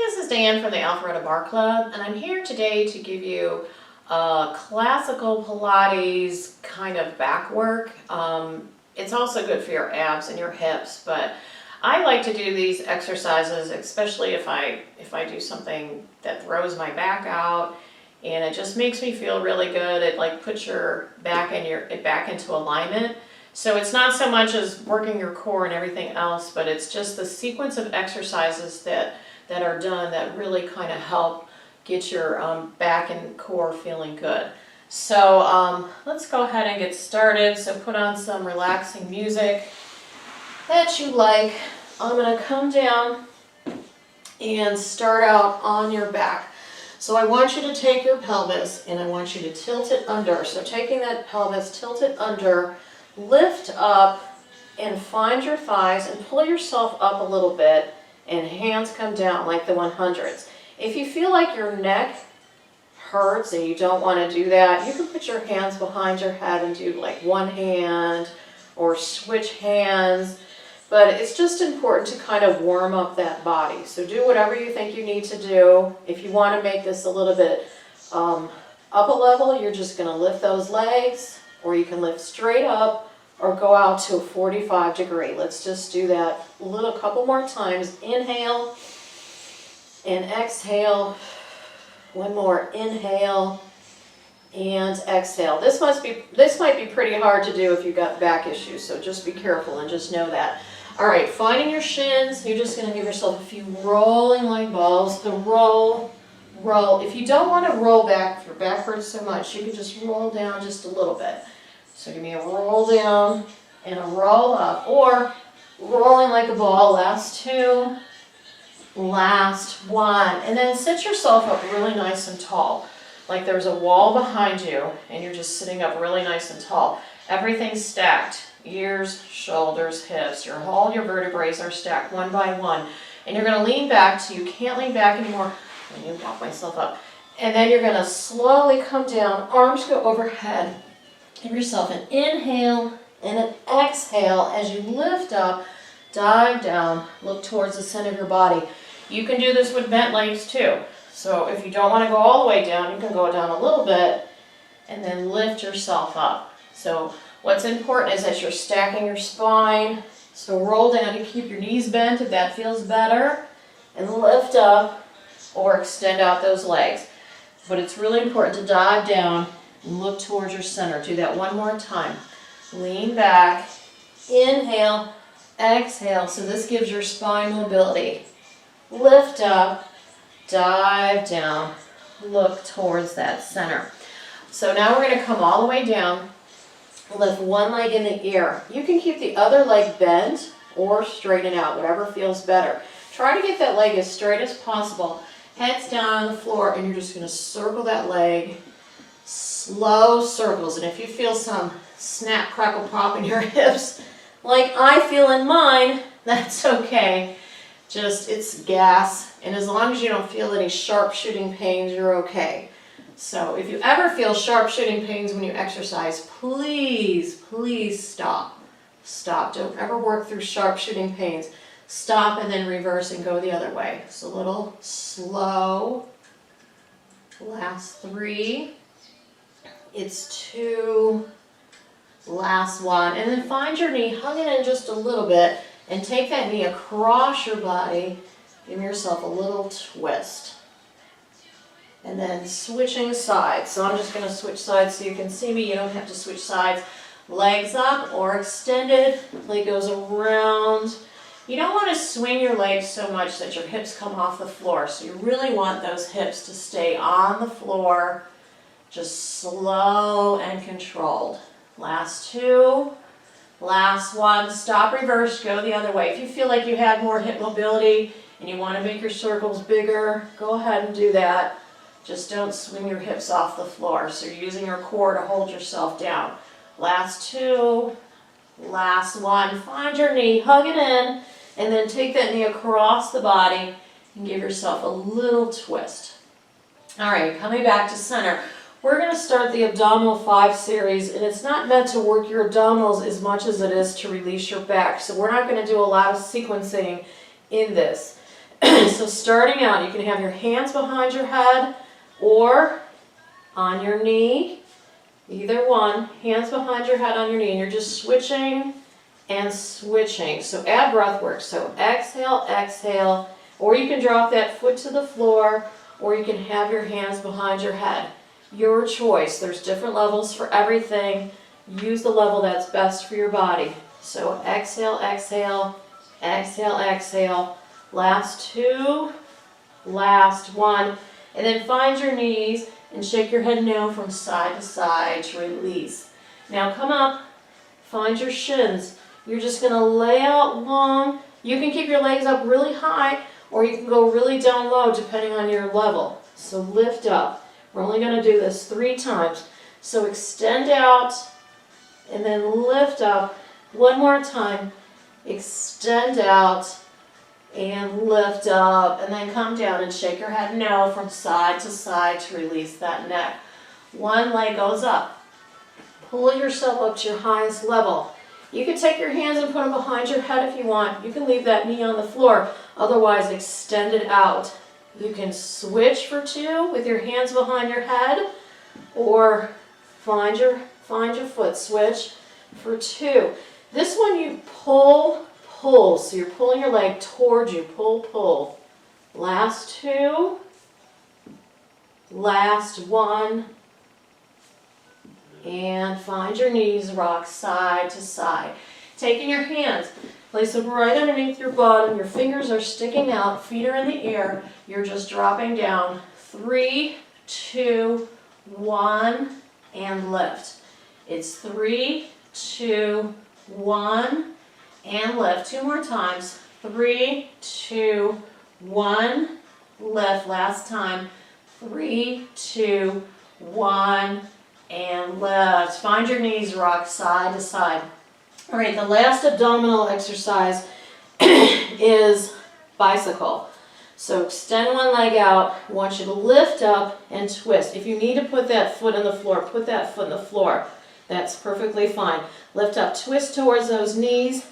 this is Diane from the Alpharetta Bar Club, and I'm here today to give you a classical Pilates kind of back work. It's also good for your abs and your hips, but I like to do these exercises, especially if I do something that throws my back out, and it just makes me feel really good. It like puts your back into alignment. So it's not so much as working your core and everything else, but it's just the sequence of exercises that are done that really kind of help get your back and core feeling good. So let's go ahead and get started. So put on some relaxing music that you like. I'm going to come down and start out on your back. So I want you to take your pelvis and I want you to tilt it under. So taking that pelvis, tilt it under, lift up and find your thighs and pull yourself up a little bit, and hands come down like the 100s. If you feel like your neck hurts and you don't want to do that, you can put your hands behind your head and do like one hand or switch hands. But it's just important to kind of warm up that body. So do whatever you think you need to do. If you want to make this a little bit up a level, you're just going to lift those legs, or you can lift straight up or go out to a 45 degree. Let's just do that a couple more times. Inhale and exhale. One more. Inhale and exhale. This might be pretty hard to do if you've got back issues, so just be careful and just know that. All right, finding your shins, you're just going to give yourself a few rolling like balls. So roll, roll. If you don't want to roll back, if your back hurts so much, you can just roll down just a little bit. So give me a roll down and a roll up, or rolling like a ball. Last two, last one. And then sit yourself up really nice and tall, like there's a wall behind you and you're just sitting up really nice and tall. Everything's stacked. Ears, shoulders, hips. All your vertebrae are stacked one by one. And you're going to lean back till you can't lean back anymore. Let me walk myself up. And then you're going to slowly come down. Arms go overhead. Give yourself an inhale and an exhale as you lift up, dive down, look towards the center of your body. You can do this with bent legs too. So if you don't want to go all the way down, you can go down a little bit and then lift yourself up. So what's important is that you're stacking your spine. So roll down to keep your knees bent if that feels better, and lift up or extend out those legs. But it's really important to dive down and look towards your center. Do that one more time. Lean back, inhale, exhale. So this gives your spine mobility. Lift up, dive down, look towards that center. So now we're going to come all the way down. Lift one leg in the air. You can keep the other leg bent or straighten out, whatever feels better. Try to get that leg as straight as possible. Head's down on the floor, and you're just going to circle that leg. Slow circles. And if you feel some snap, crackle, pop in your hips, like I feel in mine, that's okay. Just, it's gas. And as long as you don't feel any sharp shooting pains, you're okay. So if you ever feel sharp shooting pains when you exercise, please, please stop. Stop. Don't ever work through sharp shooting pains. Stop and then reverse and go the other way. So a little slow. Last three. It's two. Last one. And then find your knee, hug it in just a little bit, and take that knee across your body. Give yourself a little twist. And then switching sides. So I'm just going to switch sides so you can see me. You don't have to switch sides. Legs up or extended. Leg goes around. You don't want to swing your legs so much that your hips come off the floor. So you really want those hips to stay on the floor. Just slow and controlled. Last two. Last one. Stop, reverse, go the other way. If you feel like you had more hip mobility and you want to make your circles bigger, go ahead and do that. Just don't swing your hips off the floor. So you're using your core to hold yourself down. Last two. Last one. Find your knee, hug it in, and then take that knee across the body and give yourself a little twist. All right, coming back to center. We're going to start the Abdominal 5 series, and it's not meant to work your abdominals as much as it is to release your back. So we're not going to do a lot of sequencing in this. So starting out, you can have your hands behind your head or on your knee, either one, hands behind your head on your knee, and you're just switching and switching. So add breath work. So exhale, exhale, or you can drop that foot to the floor, or you can have your hands behind your head. Your choice. There's different levels for everything. Use the level that's best for your body. So exhale, exhale, exhale, exhale. Last two, last one. And then find your knees and shake your head no from side to side to release. Now come up, find your shins. You're just going to lay out long. You can keep your legs up really high, or you can go really down low depending on your level. So lift up. We're only going to do this 3 times. So extend out and then lift up. One more time. Extend out and lift up, and then come down and shake your head no from side to side to release that neck. One leg goes up. Pull yourself up to your highest level. You can take your hands and put them behind your head if you want. You can leave that knee on the floor. Otherwise, extend it out. You can switch for 2 with your hands behind your head, or find your foot switch for 2. This one you pull, so you're pulling your leg towards you, pull, pull. Last 2, last 1, and find your knees, rock side to side. Taking your hands, place them right underneath your bottom, your fingers are sticking out, feet are in the air, you're just dropping down. 3, 2, 1, and lift. It's 3, 2, 1, and lift. 2 more times. 3, 2, 1, lift. Last time. 3, 2, 1, and lift. Find your knees, rock side to side. All right, the last abdominal exercise is bicycle. So extend one leg out. I want you to lift up and twist. If you need to put that foot on the floor, put that foot on the floor. That's perfectly fine. Lift up, twist towards those knees.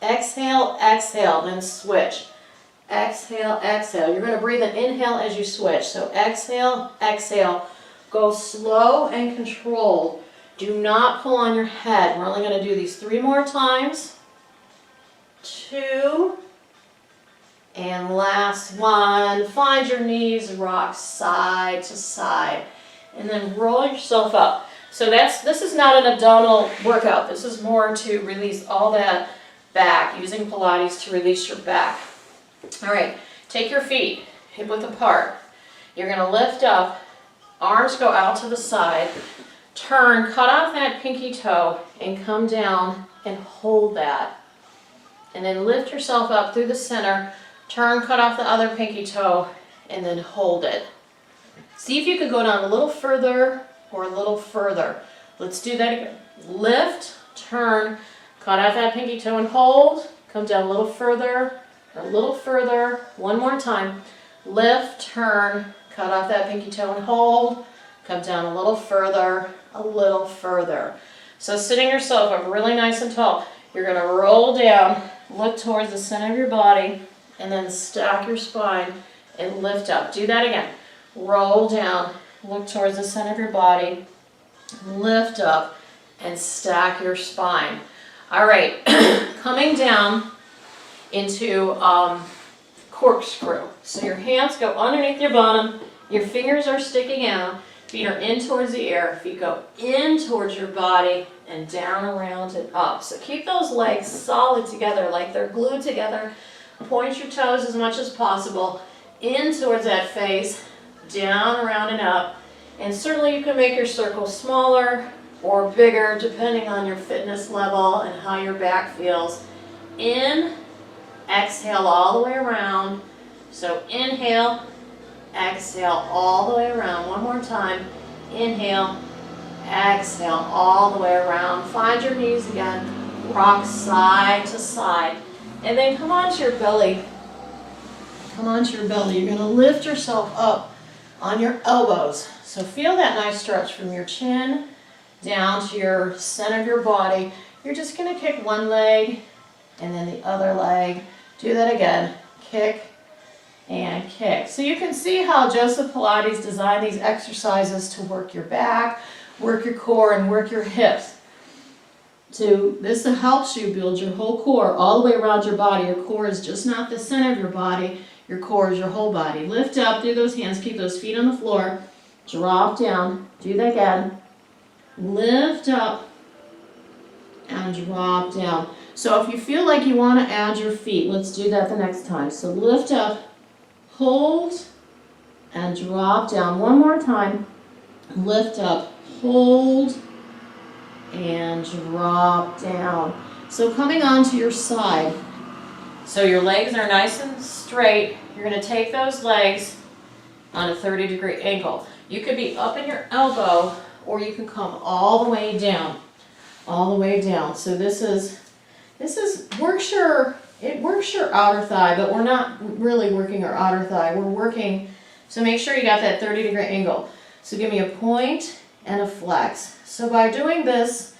Exhale, exhale, then switch. Exhale, exhale. You're going to breathe an inhale as you switch. So exhale, exhale. Go slow and controlled. Do not pull on your head. We're only going to do these 3 more times. 2. And last one. Find your knees, rock side to side. And then roll yourself up. So this is not an abdominal workout. This is more to release all that back, using Pilates to release your back. All right, take your feet hip width apart. You're going to lift up, arms go out to the side, turn, cut off that pinky toe, and come down and hold that. And then lift yourself up through the center, turn, cut off the other pinky toe, and then hold it. See if you can go down a little further or a little further. Let's do that again. Lift, turn, cut off that pinky toe and hold. Come down a little further, or a little further. One more time. Lift, turn, cut off that pinky toe and hold. Come down a little further, a little further. So sitting yourself up really nice and tall. You're going to roll down, look towards the center of your body, and then stack your spine and lift up. Do that again. Roll down, look towards the center of your body, lift up, and stack your spine. All right, coming down into corkscrew. So your hands go underneath your bottom, your fingers are sticking out, feet are in towards the air, feet go in towards your body and down, around, and up. So keep those legs solid together, like they're glued together. Point your toes as much as possible in towards that face, down, around, and up. And certainly you can make your circle smaller or bigger depending on your fitness level and how your back feels. In, exhale all the way around. So inhale, exhale all the way around. One more time. Inhale, exhale all the way around. Find your knees again. Rock side to side. And then come onto your belly. Come onto your belly. You're going to lift yourself up on your elbows. So feel that nice stretch from your chin down to your center of your body. You're just going to kick one leg and then the other leg. Do that again. Kick and kick. So you can see how Joseph Pilates designed these exercises to work your back, work your core, and work your hips. This helps you build your whole core all the way around your body. Your core is just not the center of your body. Your core is your whole body. Lift up through those hands. Keep those feet on the floor. Drop down. Do that again. Lift up and drop down. So if you feel like you want to add your feet, let's do that the next time. So lift up, hold, and drop down. One more time. Lift up, hold, and drop down. So coming onto your side. So your legs are nice and straight. You're going to take those legs on a 30-degree angle. You could be up in your elbow, or you can come all the way down. All the way down. So it works your outer thigh, but we're not really working our outer thigh. We're working, so make sure you got that 30-degree angle. So give me a point and a flex. So by doing this,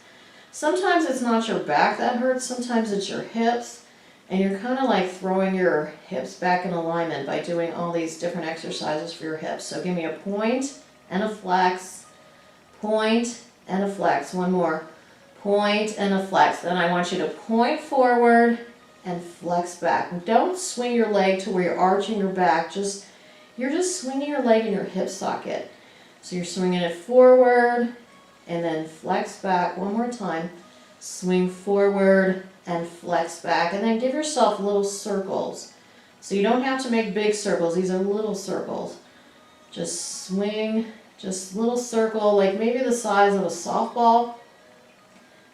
sometimes it's not your back that hurts, sometimes it's your hips, and you're kind of like throwing your hips back in alignment by doing all these different exercises for your hips. So give me a point and a flex, point and a flex. One more, point and a flex. Then I want you to point forward and flex back. Don't swing your leg to where you're arching your back. You're just swinging your leg in your hip socket. So you're swinging it forward and then flex back. One more time. Swing forward and flex back. And then give yourself little circles. So you don't have to make big circles. These are little circles. Just swing, just little circle, like maybe the size of a softball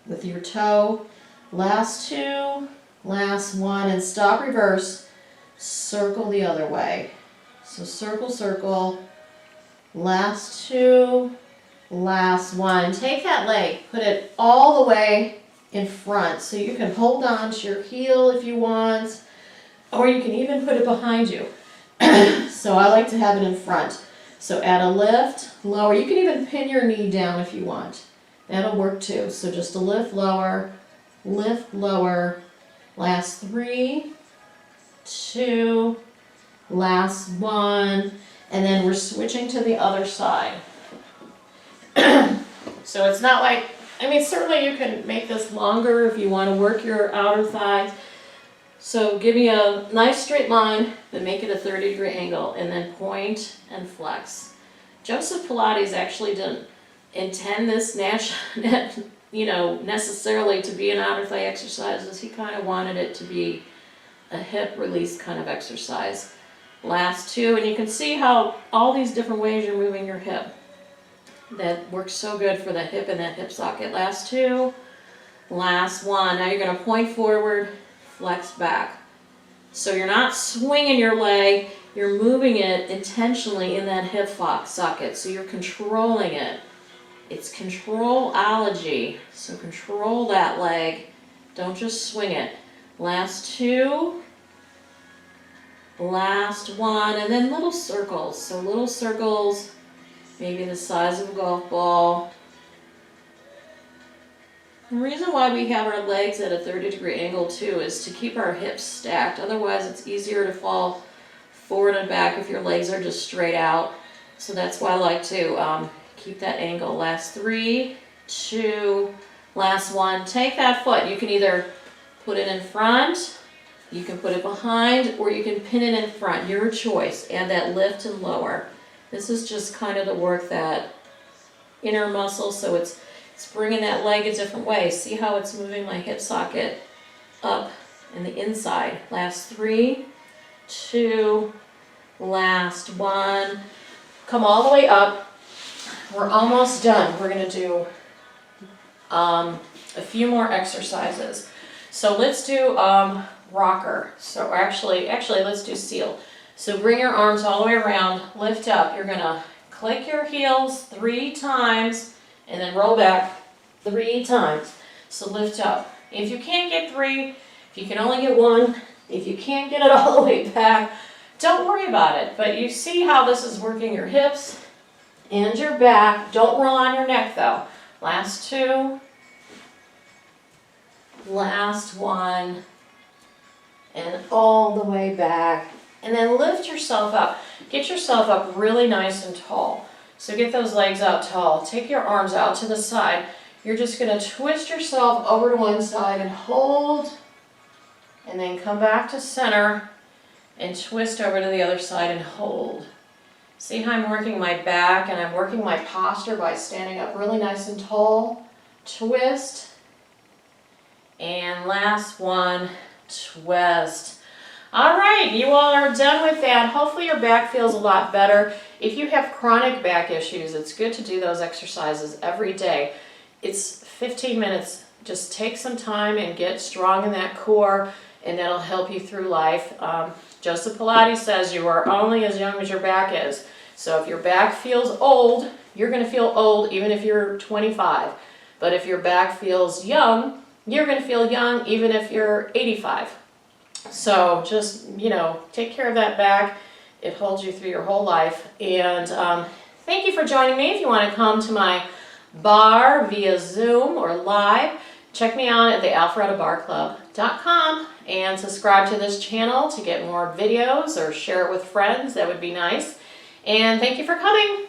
with your toe. Last two, last one, and stop, reverse. Circle the other way. So circle, circle. Last two, last one. Take that leg, put it all the way in front. So you can hold on to your heel if you want, or you can even put it behind you. So I like to have it in front. So add a lift, lower. You can even pin your knee down if you want. That'll work too. So just a lift, lower, last three, two, last one, and then we're switching to the other side. So it's not like, certainly you can make this longer if you want to work your outer thighs. So give me a nice straight line, then make it a 30-degree angle, and then point and flex. Joseph Pilates actually didn't intend this necessarily to be an outer thigh exercise. He kind of wanted it to be a hip release kind of exercise. Last two, and you can see how all these different ways you're moving your hip. That works so good for the hip and that hip socket. Last two, last one. Now you're going to point forward, flex back. So you're not swinging your leg, you're moving it intentionally in that hip socket. So you're controlling it. It's controlology. So control that leg. Don't just swing it. Last two, last one, and then little circles. So little circles, maybe the size of a golf ball. The reason why we have our legs at a 30-degree angle too is to keep our hips stacked. Otherwise it's easier to fall forward and back if your legs are just straight out. So that's why I like to keep that angle. Last three, two, last one. Take that foot. You can either put it in front, you can put it behind, or you can pin it in front. Your choice. Add that lift and lower. This is just kind of to work that inner muscle, so it's bringing that leg a different way. See how it's moving my hip socket up and the inside. Last three, two, last one. Come all the way up. We're almost done. We're going to do a few more exercises. So let's do rocker. So actually let's do seal. So bring your arms all the way around, lift up. You're going to click your heels 3 times and then roll back 3 times. So lift up. If you can't get 3, if you can only get 1, if you can't get it all the way back, don't worry about it. But you see how this is working your hips and your back. Don't roll on your neck though. Last 2, last 1, and all the way back And then lift yourself up. Get yourself up really nice and tall. So get those legs out tall. Take your arms out to the side. You're just going to twist yourself over to one side and hold. And then come back to center and twist over to the other side and hold. See how I'm working my back and I'm working my posture by standing up really nice and tall. Twist. And last one, twist. All right, you all are done with that. Hopefully your back feels a lot better. If you have chronic back issues, it's good to do those exercises every day. It's 15 minutes. Just take some time and get strong in that core, and that'll help you through life. Joseph Pilates says you are only as young as your back is. So if your back feels old, you're going to feel old even if you're 25. But if your back feels young, you're going to feel young even if you're 85. So just, take care of that back. It holds you through your whole life. And thank you for joining me. If you want to come to my bar via Zoom or live, check me out at thealpharettabarclub.com and subscribe to this channel to get more videos or share it with friends. That would be nice. And thank you for coming.